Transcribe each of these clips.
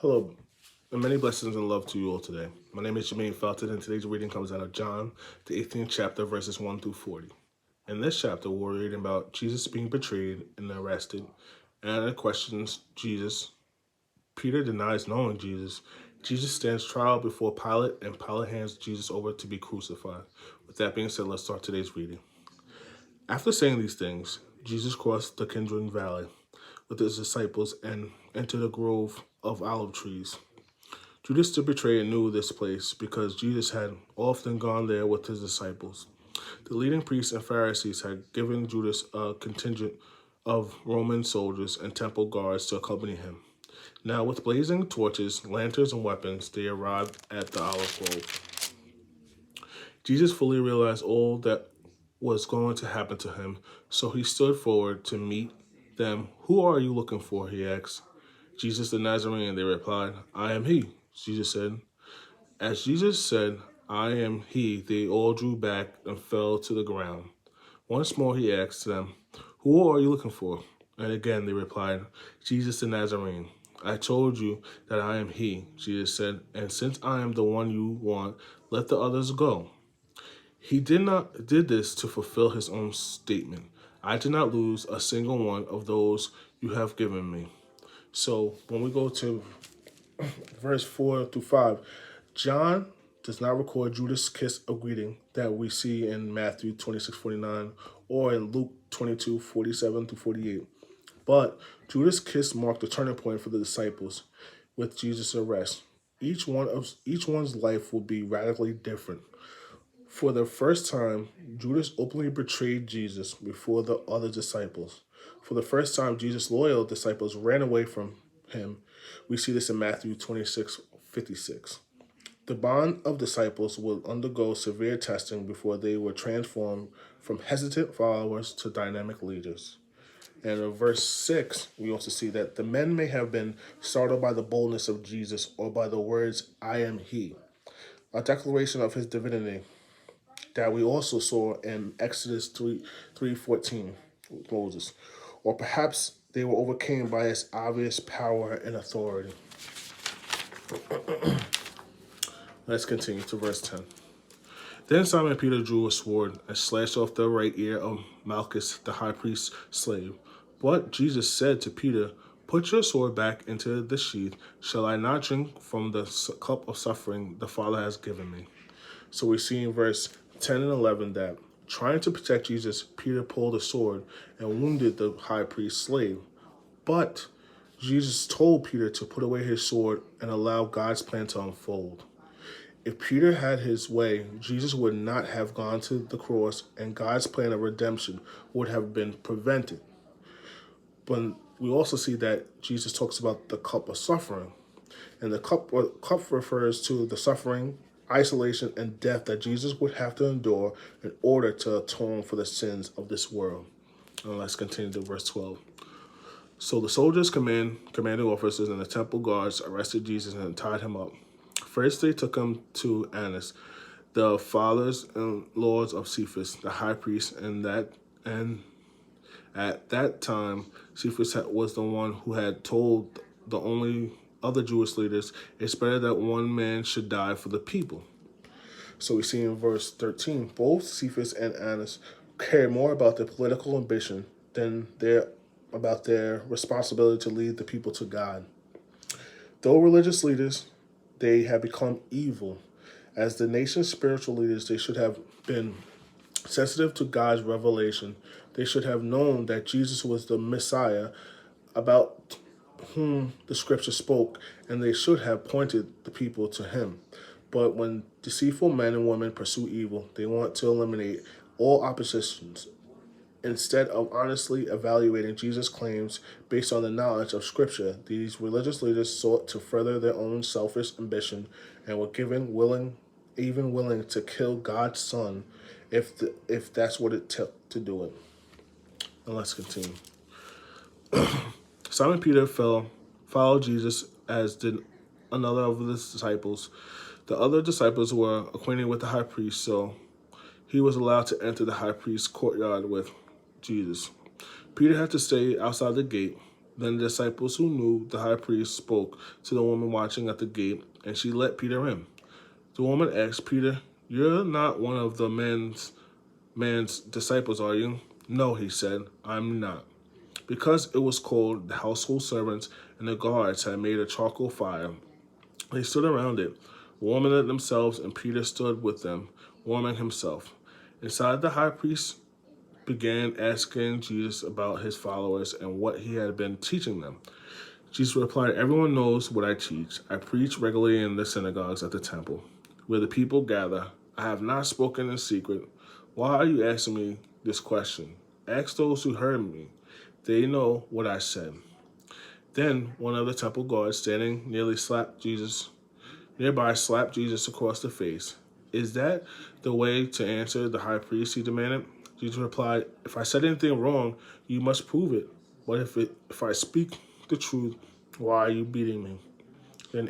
Hello, and many blessings and love to you all today. My name is Jermaine Felton, and today's reading comes out of John, the 18th chapter, verses 1 through 40. In this chapter, we're reading about Jesus being betrayed and arrested, and it questions Jesus. Peter denies knowing Jesus. Jesus stands trial before Pilate, and Pilate hands Jesus over to be crucified. With that being said, let's start today's reading. After saying these things, Jesus crossed the Kidron Valley with his disciples and entered a grove of olive trees. Judas the betrayer knew this place because Jesus had often gone there with his disciples. The leading priests and Pharisees had given Judas a contingent of Roman soldiers and temple guards to accompany him. Now, with blazing torches, lanterns, and weapons, they arrived at the olive grove. Jesus fully realized all that was going to happen to him, so he stood forward to meet them. "Who are you looking for?" he asked. "Jesus the Nazarene," they replied. "I am he," Jesus said. As Jesus said, "I am he," they all drew back and fell to the ground. Once more he asked them, "Who are you looking for?" And again they replied, "Jesus the Nazarene." "I told you that I am he," Jesus said, "and since I am the one you want, let the others go." He did this to fulfill his own statement. "I did not lose a single one of those you have given me." So when we go to verse 4 through 5, John does not record Judas' kiss of greeting that we see in Matthew 26:49 or in Luke 22:47 through 48. But Judas' kiss marked the turning point for the disciples with Jesus' arrest. Each one's life will be radically different. For the first time, Judas openly betrayed Jesus before the other disciples. For the first time, Jesus' loyal disciples ran away from him. We see this in Matthew 26:56. The bond of disciples will undergo severe testing before they were transformed from hesitant followers to dynamic leaders. And in verse 6, we also see that the men may have been startled by the boldness of Jesus or by the words, "I am he," a declaration of his divinity that we also saw in Exodus 3:14 with Moses. Or perhaps they were overcome by his obvious power and authority. Let's continue to verse 10. Then Simon Peter drew a sword and slashed off the right ear of Malchus, the high priest's slave. But Jesus said to Peter, "Put your sword back into the sheath. Shall I not drink from the cup of suffering the Father has given me?" So we see in verse 10 and 11 that trying to protect Jesus, Peter pulled a sword and wounded the high priest's slave. But Jesus told Peter to put away his sword and allow God's plan to unfold. If Peter had his way, Jesus would not have gone to the cross and God's plan of redemption would have been prevented. But we also see that Jesus talks about the cup of suffering. And the cup refers to the suffering, isolation, and death that Jesus would have to endure in order to atone for the sins of this world. And let's continue to verse 12. So the soldiers, commanding officers, and the temple guards arrested Jesus and tied him up. First, they took him to Annas, the fathers and lords of Cephas, the high priest, and at that time, Cephas was the one who had told the only other Jewish leaders, "It's better that one man should die for the people." So we see in verse 13, both Cephas and Annas care more about their political ambition than about their responsibility to lead the people to God. Though religious leaders, they had become evil. As the nation's spiritual leaders, they should have been sensitive to God's revelation. They should have known that Jesus was the Messiah about whom the scripture spoke, and they should have pointed the people to him. But when deceitful men and women pursue evil, they want to eliminate all oppositions. Instead of honestly evaluating Jesus' claims based on the knowledge of Scripture, these religious leaders sought to further their own selfish ambition and were even willing to kill God's Son if that's what it took to do it. And let's continue. Simon Peter followed Jesus, as did another of his disciples. The other disciples were acquainted with the high priest, so he was allowed to enter the high priest's courtyard with Jesus. Peter had to stay outside the gate. Then the disciples who knew the high priest spoke to the woman watching at the gate, and she let Peter in. The woman asked Peter, "You're not one of the man's disciples, are you?" "No," he said, "I'm not." Because it was cold, the household servants and the guards had made a charcoal fire. They stood around it, warming it themselves, and Peter stood with them, warming himself. Inside, the high priest began asking Jesus about his followers and what he had been teaching them. Jesus replied, "Everyone knows what I teach. I preach regularly in the synagogues at the temple, where the people gather. I have not spoken in secret. Why are you asking me this question? Ask those who heard me. They know what I said." Then one of the temple guards standing nearby slapped Jesus across the face. "Is that the way to answer the high priest?" he demanded. Jesus replied, "If I said anything wrong, you must prove it. But if I speak the truth, why are you beating me?" Then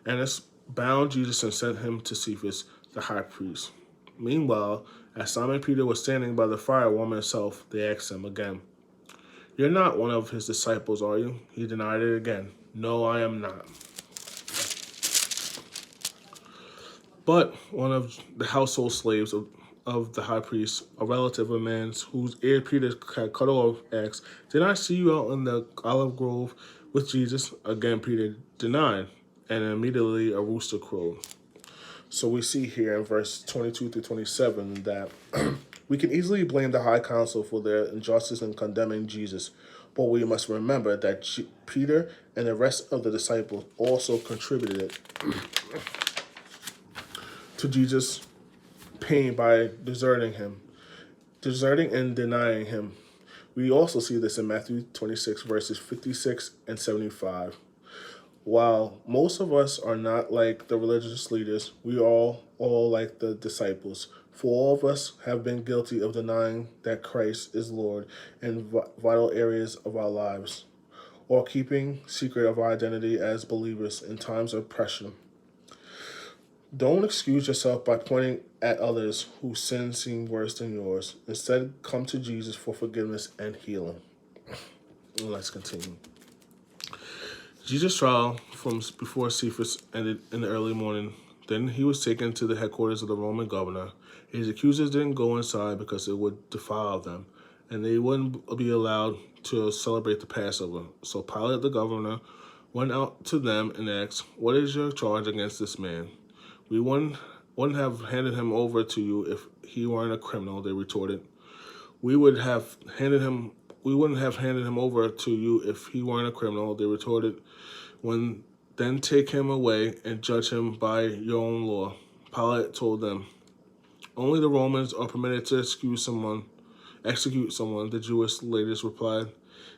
Annas bound Jesus and sent him to Cephas, the high priest. Meanwhile, as Simon Peter was standing by the fire warming himself, they asked him again, "You're not one of his disciples, are you?" He denied it again. "No, I am not." But one of the household slaves of the high priest, a relative of man's whose ear Peter had cut off, asked, "Did I see you out in the olive grove with Jesus?" Again, Peter denied, and immediately a rooster crowed. So we see here in verse 22 through 27 that we can easily blame the high council for their injustice in condemning Jesus, but we must remember that Peter and the rest of the disciples also contributed to Jesus' pain by deserting and denying him. We also see this in Matthew 26, verses 56 and 75. While most of us are not like the religious leaders, we are all like the disciples. For all of us have been guilty of denying that Christ is Lord in vital areas of our lives, or keeping secret of our identity as believers in times of pressure. Don't excuse yourself by pointing at others whose sins seem worse than yours. Instead, come to Jesus for forgiveness and healing. And let's continue. Jesus' trial from before Cephas ended in the early morning. Then he was taken to the headquarters of the Roman governor. His accusers didn't go inside because it would defile them, and they wouldn't be allowed to celebrate the Passover. So Pilate, the governor, went out to them and asked, "What is your charge against this man?" "We wouldn't have handed him over to you if he weren't a criminal," they retorted. We wouldn't have handed him over to you if he weren't a criminal," they retorted. Then take him away and judge him by your own law." Pilate told them, "Only the Romans are permitted to execute someone," the Jewish leaders replied.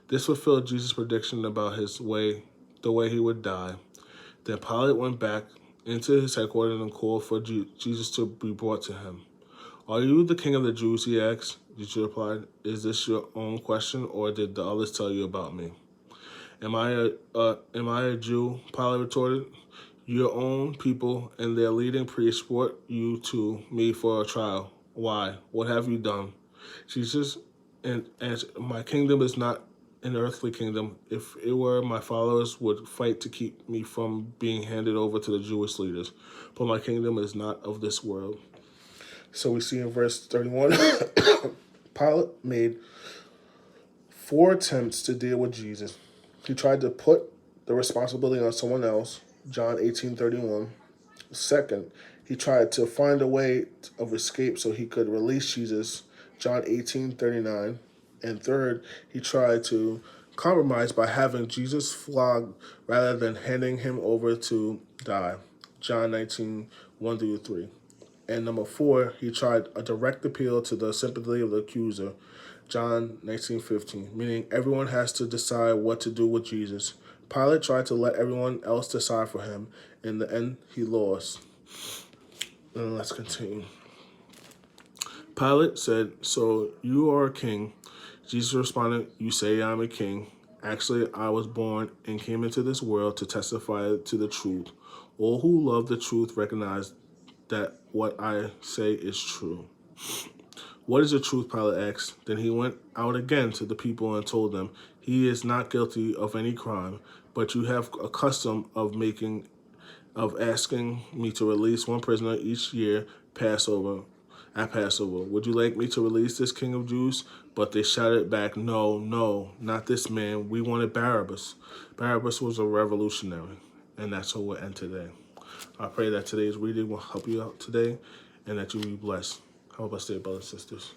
This fulfilled Jesus' prediction about the way he would die. Then Pilate went back into his headquarters and called for Jesus to be brought to him. "Are you the king of the Jews?" he asked. Jesus replied, "Is this your own question, or did the others tell you about me?" Am I a Jew?" Pilate retorted. "Your own people and their leading priests brought you to me for a trial. Why? What have you done?" Jesus answered, "My kingdom is not an earthly kingdom. If it were, my followers would fight to keep me from being handed over to the Jewish leaders. But my kingdom is not of this world." So we see in verse 31, Pilate made 4 attempts to deal with Jesus. He tried to put the responsibility on someone else, John 18:31. Second, he tried to find a way of escape so he could release Jesus, John 18:39. And third, he tried to compromise by having Jesus flogged rather than handing him over to die, John 19:1-3. And number 4, he tried a direct appeal to the sympathy of the accuser, John 19:15, meaning everyone has to decide what to do with Jesus. Pilate tried to let everyone else decide for him. In the end, he lost. And let's continue. Pilate said, "So you are a king?" Jesus responded, "You say I'm a king. Actually, I was born and came into this world to testify to the truth. All who love the truth recognize that what I say is true." "What is the truth?" Pilate asked. Then he went out again to the people and told them, "He is not guilty of any crime, but you have a custom of asking me to release one prisoner each year at Passover. Would you like me to release this King of Jews?" But they shouted back, "No, no, not this man. We wanted Barabbas." Barabbas was a revolutionary, and that's what we'll end today. I pray that today's reading will help you out today and that you will be blessed. Have a blessed day, brothers and sisters.